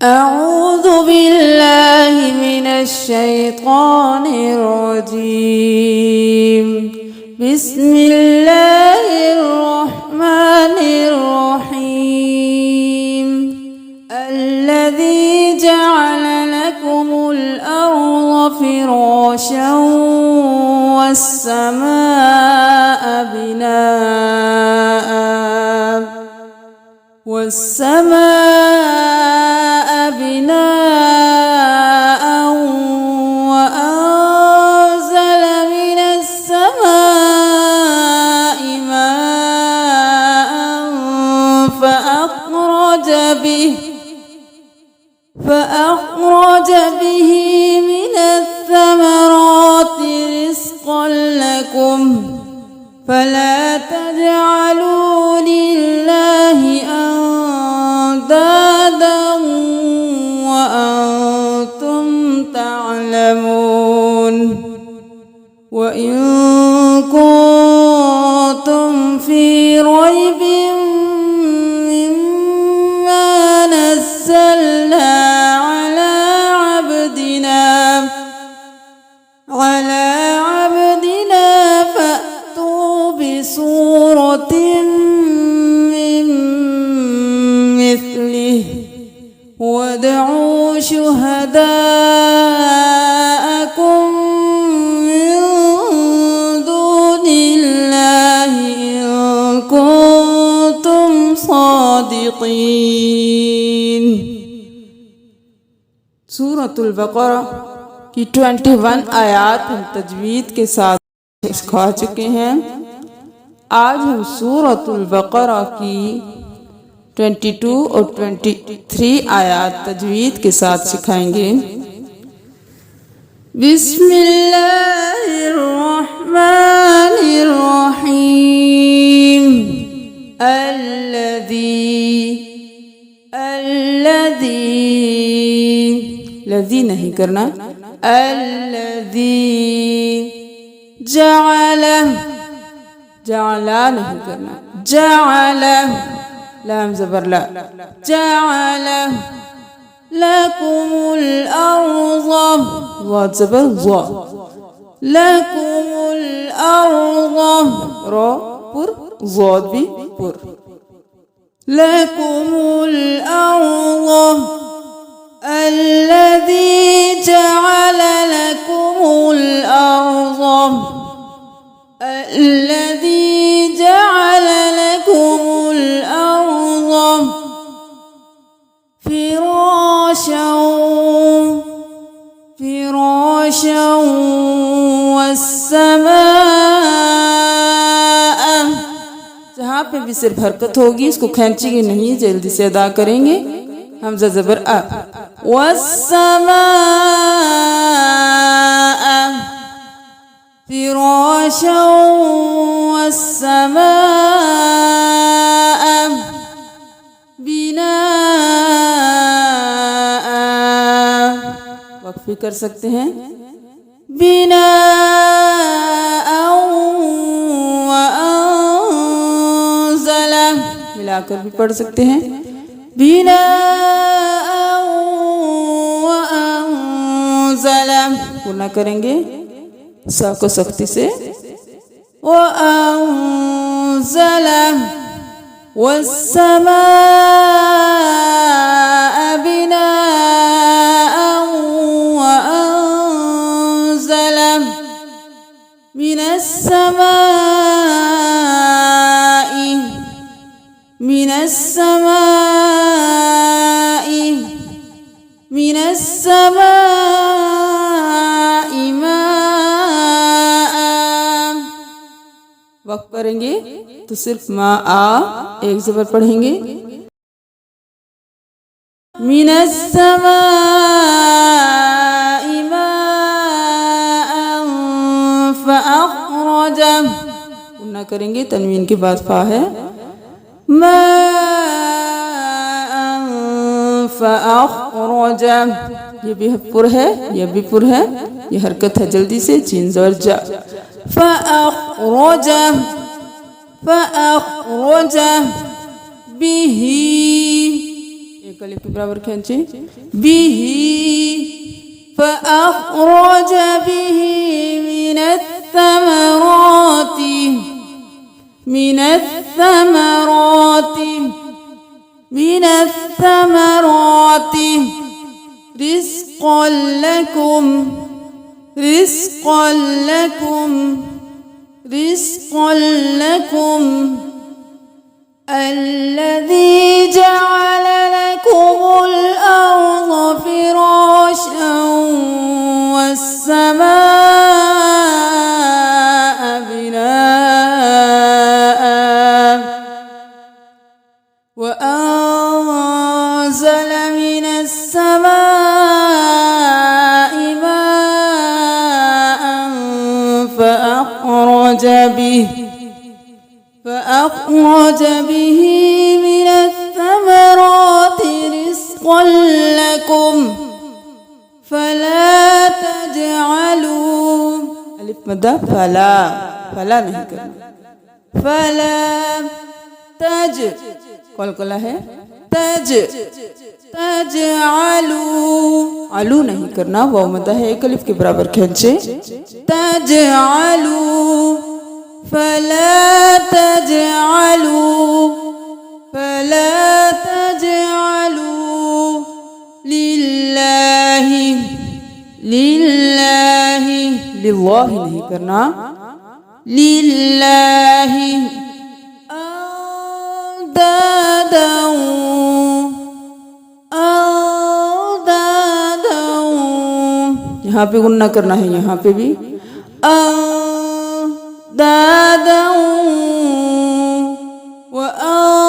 أعوذ بالله من الشيطان الرجيم. بسم الله الرحمن الرحيم. الذي جعل لكم الأرض فراشا والسماء بناء وأنزل من السماء ماء فأخرج به من الثمرات رزقا لكم فلا تجعلوا لله أندادا وأنتم تعلمون. وإن كنتم في ريب مما نزلنا على عبدنا فأتوا بسورة من مثله وادعوا شهداءكم من دون الله إن كنتم صادقين. सूरतुल बकरा की 21 आयात हम तजवीद के साथ सिखा चुके हैं। आज हम सूरतुल बकरा की 22 और 23 आयात तजवीद के साथ सिखाएंगे। बिस्मिल्लाहिर्रहमानिर्रहीम। लज़ी नहीं करना। जअला नहीं करना। लाम ज़बर ला। जअल लकुमुल अर्ज़ ज़ाद ज़बर ज़ा। लकुमुल अर्ज़ रा पुर ज़ाद भी पुर। लकुमुल अर्ज़ الذي جعل لكم الأرض فراشا والسماء। जहाँ पे भी सिर्फ हरकत होगी इसको खींचेंगे नहीं, जल्दी से अदा करेंगे। हमज़ा ज़बर आ। والسماء فراشا والسماء بناء। वक्फ कर सकते हैं। बिनाअ वअंज़ल मिलाकर भी पढ़ सकते हैं। बिनाअ वअंज़ल पूर्ण करेंगे सा को सख्ती से। वअंज़ल वस्समाअ बिनाअ वअंज़ल मिन السماء माअ। वक्त करेंगे तो सिर्फ मा आ एक ज़बर पढ़ेंगे। मिन السماء माअ فأخرج पूर्ण करेंगे, तनवीन के बाद फा है। फअखरज ये भी पुर है, ये भी पुर है, ये हरकत है जल्दी से। जीन ज़बर जा। फअखरज बिही एक अलिफ के बराबर खींचे बिही فأخرج به من الثمرات رزقا لكم الذي جعل لكم الأرض فراشا والسماء بناء وأنزل من السماء ماء فأخرج به من الثمرات رزقا لكم فلا تجعلوا ألف مدى فلا नहीं करना فلا कौन है आलू नहीं करना वाव मदा है एक अलिफ के बराबर खींचे तजअलू फला तजअलू लिल्लाहि नहीं करना लिल्लाहि यहाँ पे गुन्ना करना है यहाँ पे भी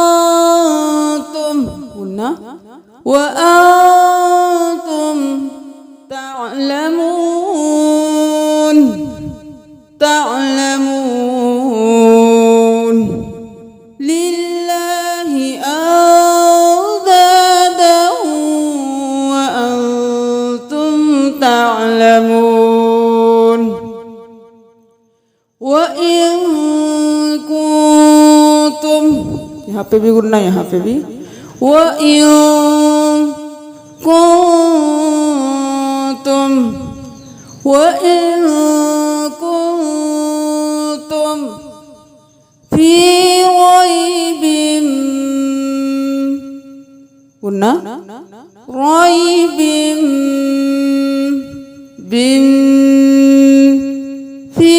وأنتم गुन्ना وأنتم تعلمون لله أندادا وأنتم تعلمون وإن كنتم यहाँ पे भी गुन्ना यहाँ पे भी وإن كنتم في ريب قلنا ريب في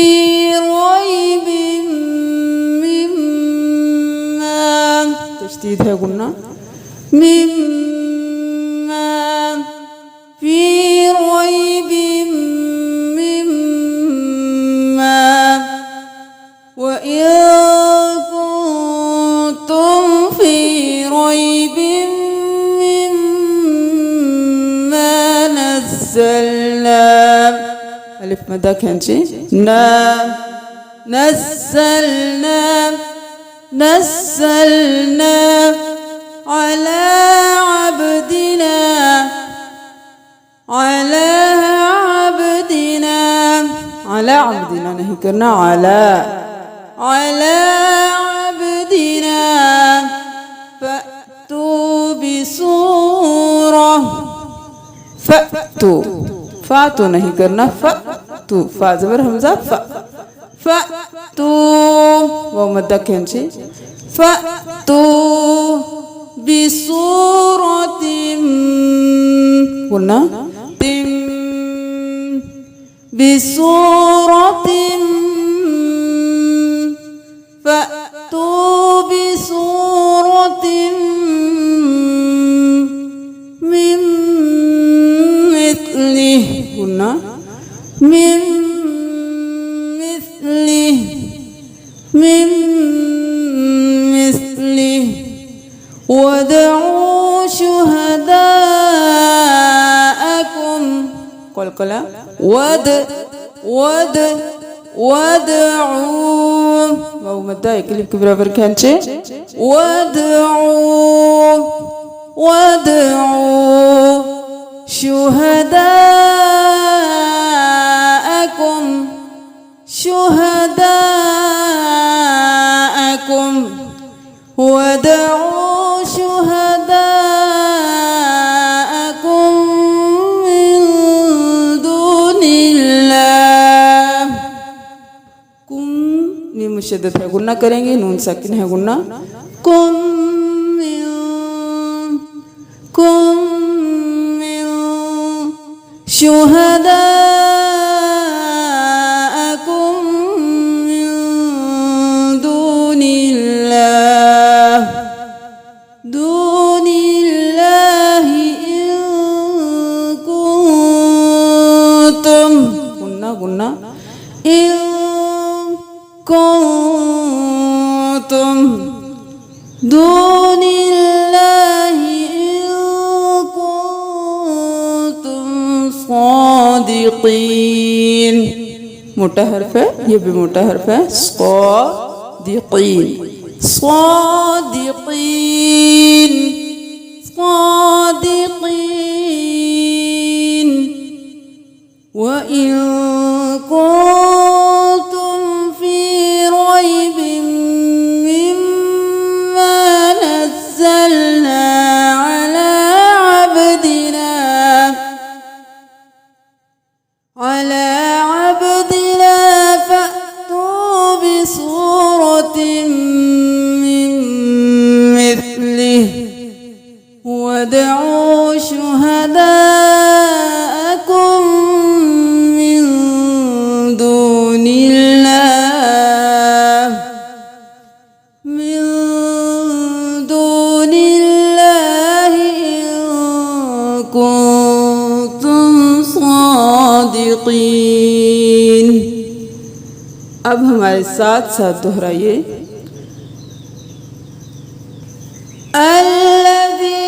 ريب مما تشديد है قلنا مما في ريب مما وإن كنتم في ريب مما نزلنا ألف مدى كنجي نزلنا على عبدنا नहीं करना على عبدنا فأتوا بسورة فأتوا नहीं करना فأتوا فا ज़बर हमज़ा فأتوا वो मद्दा खींचे فأتوا بسورة قلنا بسورة فأتوا بسورة من مثله قلنا من مثله وادعوا شهداءكم قلقلا وادعوا واو مدى كلمة كبيرة بركانشي وادعوا شهداءكم وادعوا شهداءكم शिद्दत है गुन्ना करेंगे, नून साकिन है गुन्ना। कुम शुहदाअकुम मिन दूनिल्लाहि इन कुंतुम गुन्ना गुन्ना इन कुंतुम दूनिल्लाहि इन कुंतुम सादिकीन। मोटा हर्फ है, ये भी मोटा हर्फ है। सादिकीन सादिकीन सादिकीन। व इन कुंतुम फी रैबिन मिम्मा नज़्ज़लना अला अब्दिना फअतू बिसूरतिन मिन मिथलिहि वदऊ शुहदाअकुम मिन दूनिल्लाहि इन कुंतुम सादिकीन। अब हमारे साथ साथ दोहराइए। अल्लज़ी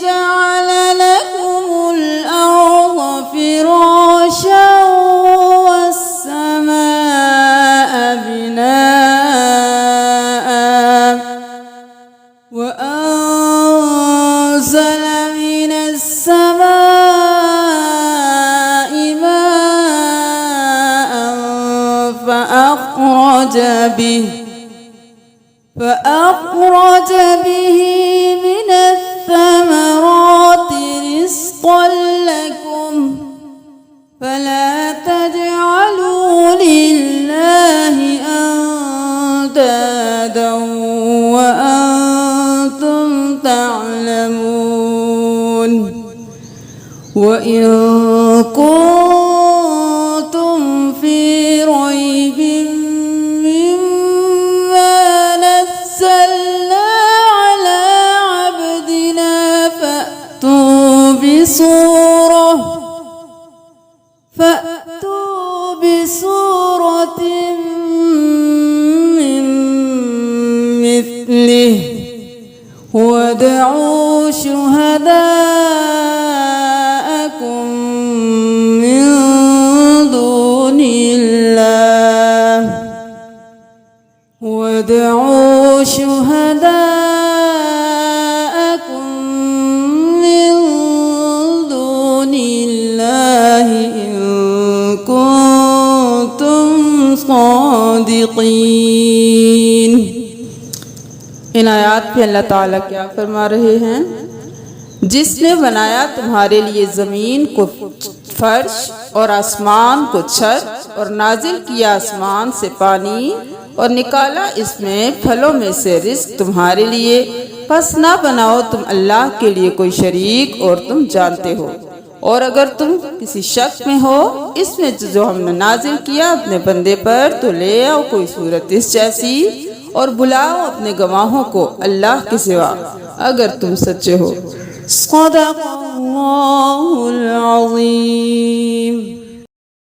जअल लकुमुल अर्ज़ फ़िराशा वस्समाअ बिनाअ वअंज़ल मिनस समाइ माअन فأخرج به من الثمرات رزقا لكم فلا تجعلوا لله أندادا وأنتم تعلمون وإن كنتم في ريب فأتوا بسورة من مثله وادعوا شهداءكم من دون الله وادعوا شهداءكم من دون الله إن كنتم صادقين। इन आयात पे अल्लाह ताला क्या फरमा रहे हैं? जिसने बनाया तुम्हारे लिए ज़मीन को फर्श और आसमान को छत और नाजिल किया आसमान से पानी और निकाला इसमें फलों में से रिज़्क तुम्हारे लिए, बस ना बनाओ तुम अल्लाह के लिए कोई शरीक और तुम जानते हो। और अगर तुम किसी शक में हो इसमें जो हमने नाजिल किया अपने बंदे पर, तो ले आओ कोई सूरत इस जैसी और बुलाओ अपने गवाहों को अल्लाह के सिवा अगर तुम सच्चे हो। सदक़ल्लाहुल अज़ीम।